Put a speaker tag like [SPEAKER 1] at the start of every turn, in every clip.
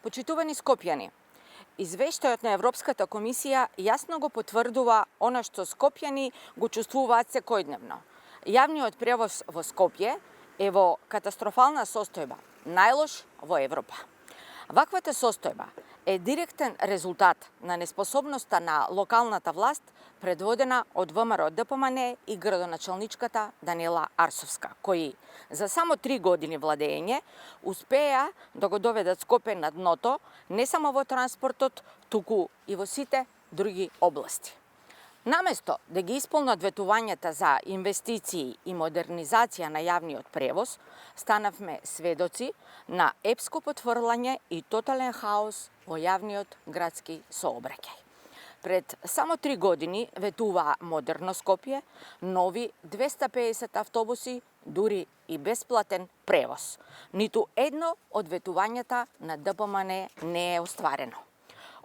[SPEAKER 1] Почитувани скопјани, извештајот на Европската комисија јасно го потврдува она што скопјани го чувствуваат секојдневно. Јавниот превоз во Скопје е во катастрофална состојба, најлош во Европа. Ваквата состојба е директен резултат на неспособноста на локалната власт предводена од ВМРО ДПМН и градоначалничката Даниела Арсовска, кои за само 3 години владење успеа да го доведат Скопје на дното не само во транспортот, туку и во сите други области. Наместо да ги исполнат ветувањата за инвестиции и модернизација на јавниот превоз, станавме сведоци на епско потврлање и тотален хаос во јавниот градски сообраќај. Пред само 3 години ветуваа модерно Скопје, нови 250 автобуси, дури и бесплатен превоз. Ниту едно од ветувањата на ДПМН не е остварено.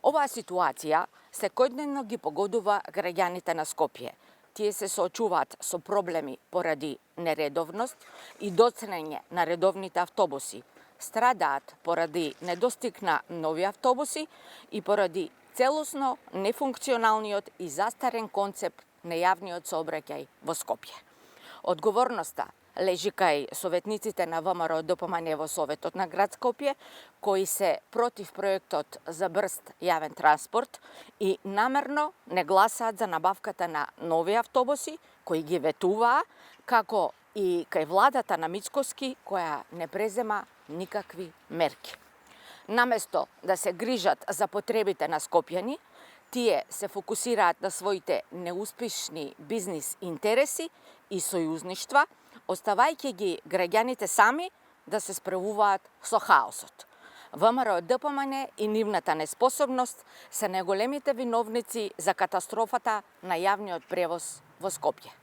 [SPEAKER 1] Оваа ситуација секојдневно ги погодува граѓаните на Скопје. Тие се соочуваат со проблеми поради нередовност и доцнење на редовните автобуси, страдаат поради недостиг на нови автобуси и поради целосно нефункционалниот и застарен концепт на јавниот сообраќај во Скопје. Одговорноста лежи кај советниците на ВМРО ДПМН во Советот на град Скопје, кои се против проектот за брз јавен транспорт и намерно не гласаат за набавката на нови автобуси, кои ги ветуваа, како и кај владата на Мицкоски, која не презема никакви мерки. Наместо да се грижат за потребите на скопјани, тие се фокусираат на своите неуспешни бизнис интереси и сојузништва, оставајќи ги граѓаните сами да се справуваат со хаосот. ВМРО ДПМН и нивната неспособност се најголемите виновници за катастрофата на јавниот превоз во Скопје.